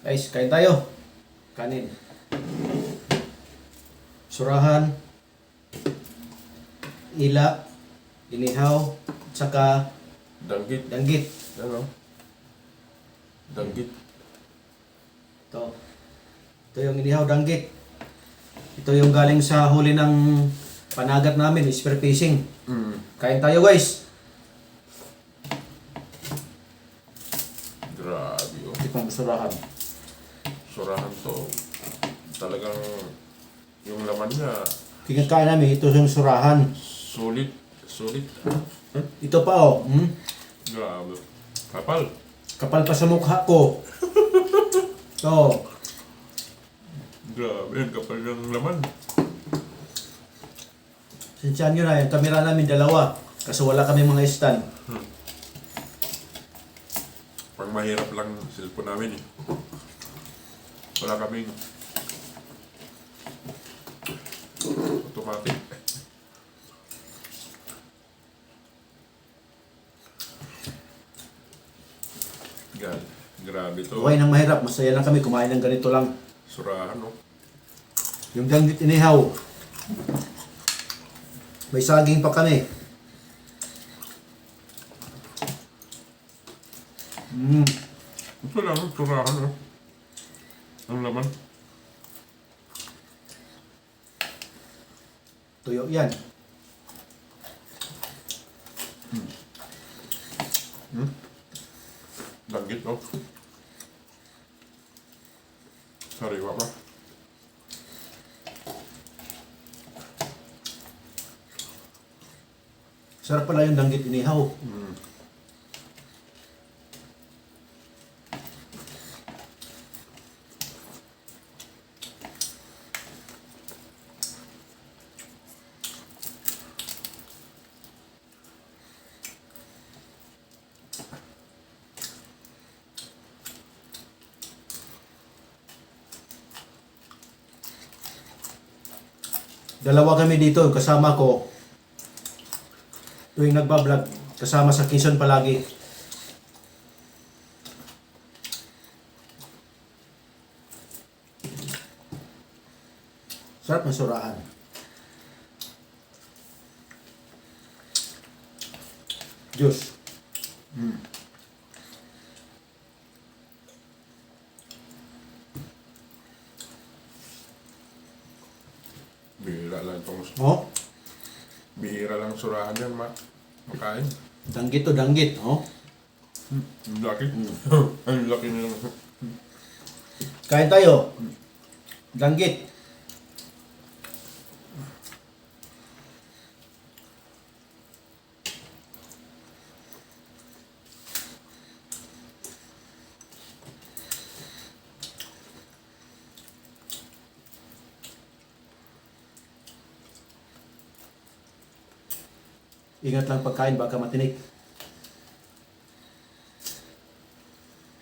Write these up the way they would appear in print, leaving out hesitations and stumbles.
Guys, kain tayo. Kanin. Surahan. Ila. Inihaw. Tsaka Danggit. danggit. Ano? Danggit. Ito. Ito yung inihaw danggit. Ito yung galing sa huli ng panagat namin, spear fishing. Kain tayo guys. Grabe oh. Itong surahan. Surahan to. Talagang yung laman niya Kinakain namin, ito yung surahan. sulit. Sulit. Ito pa oh. Grabe. Kapal. Kapal pa sa mukha ko. Ito. Grabe. Ang kapal ng laman. Sinsyan nyo na, yung kamera namin dalawa. Kasi wala kami mga stand. Pag mahirap lang cellphone namin eh. Wala kaming automatic. Grabe to. Buhay ng mahirap, masaya lang kami kumain ng ganito lang. Surahan no. Yung danggit inihaw. May saging pa kami. Ito lang, surahan no. Ang laman. Tuyo yan. Danggit no. Sariwa pa. Sarap pala yung danggit inihaw. Dalawa kami dito, kasama ko. Tuwing nagbablog, kasama sa Quezon palagi. Sarap ng surahan. Juice. Bihira lang itong Oh, bihira lang surahan yan makain. danggit to danggit. Oh. Ang laki. Ang laki nila. Kain tayo. Danggit. Ingat lang pagkain, baka matinik.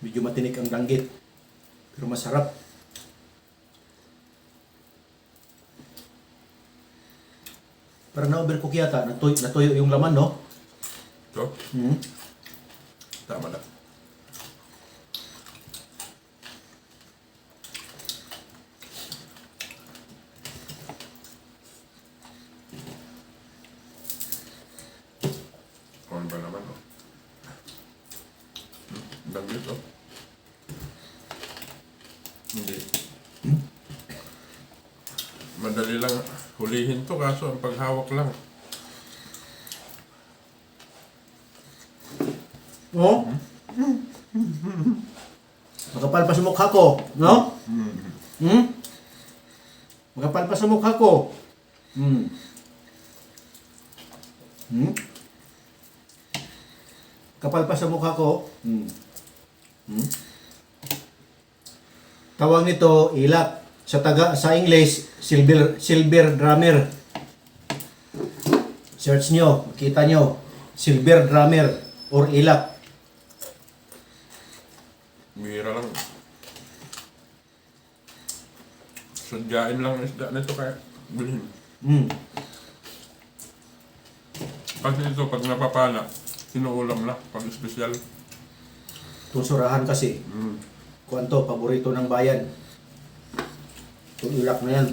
Medyo matinik ang danggit. Pero masarap. Parang na-overcook yata. Natuyo yung laman, no? Ito, Hmm. tama na. Kung ba naman, no? Danggit, oh. Hindi. Madali lang hulihin to, kaso ang paghawak lang. Oh? Makapal pa sa mukha ko, no? Hmm? Makapal pa sa mukha ko. Hmm. Hmm? Kapal pa sa mukha ko. Hmm. Hmm? Tawag nito ilak. Sa English, silver drummer. Search nyo, makita nyo. Silver drummer or ilak. Bihira lang. Sadyain lang ang isda nito kaya bilhin. Hmm. Kasi ito pag napapala, sinuulam na pag espesyal. Itong surahan kasi. Kuwan to, paborito ng bayan. Itong ilak na yan.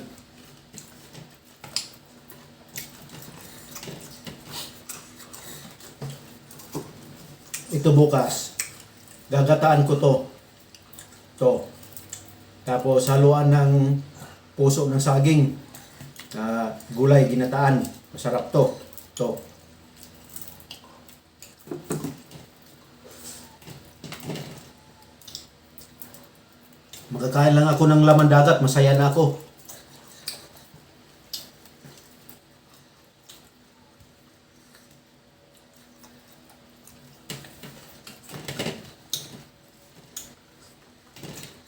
Ito bukas, gagataan ko to. To. Tapos haluan ng puso ng saging. Gulay, ginataan. Masarap to. To. Makakain lang ako ng laman dagat, masaya na ako.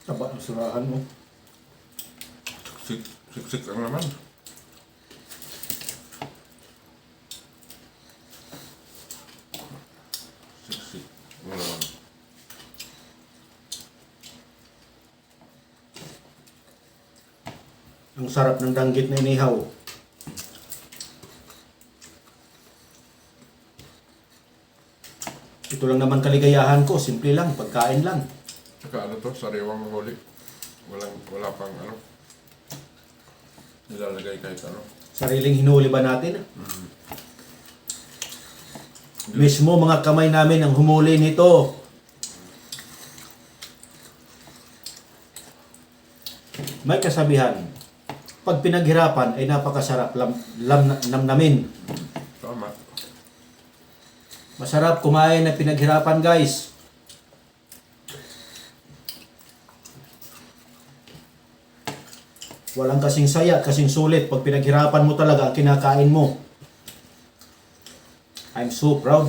Taba ang surahan mo. Siksik ang laman. Siksik ang laman. Ang sarap ng danggit na inihaw. Ito lang naman kaligayahan ko, simple lang, pagkain lang. Saka ano to, sariwang huli. Wala pang ano. Nilalagay kahit ano. Sariling hinuli ba natin? Mismo mga kamay namin ang humuli nito. May kasabihan, pag pinaghirapan ay napakasarap namnamin. Tama. Masarap kumain na pinaghirapan, guys. Walang kasing saya, kasing sulit pag pinaghirapan mo talaga ang kinakain mo. I'm so proud.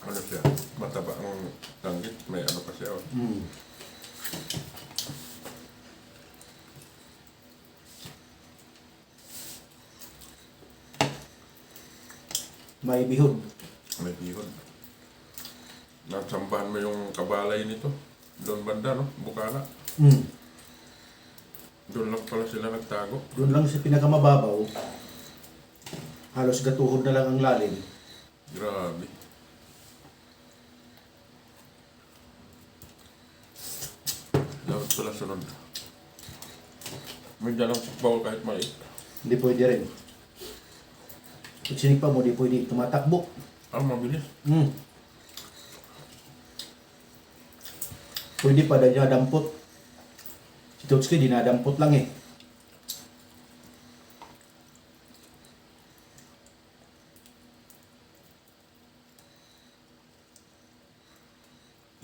Ano siya? Mataba ang danggit. May ano pa siya. Oh. May bihod. May bihon. Nasambahan mo yung kabalay nito. Doon banda, no? Bukana. Doon lang pala sila nagtago. Doon lang sa pinakamababaw. Halos gatuhod na lang ang lalim. Grabe. Dapat pala sunod. May dalang bawal kahit maliit. Hindi pwede rin. Pag sinigpa mo, di pwede tumatakbo. Mabilis. Pwede pa dinadampot. Si Totski, dinadampot lang eh.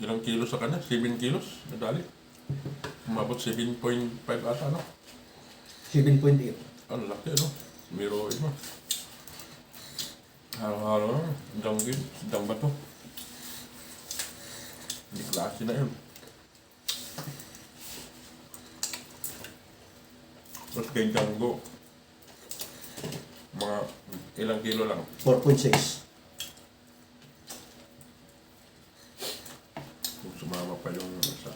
Ilang kilos sa kanya? 7 kilos? Nadali. Umabot 7.5 ata, no? 7.8. Ang laki, no? Miroin mo. Halo-halo, danggit, dang bato. Hindi klase na yun. Tapos kay Django, mga ilang kilo lang. 4.6. Kung sumama pa yung isa.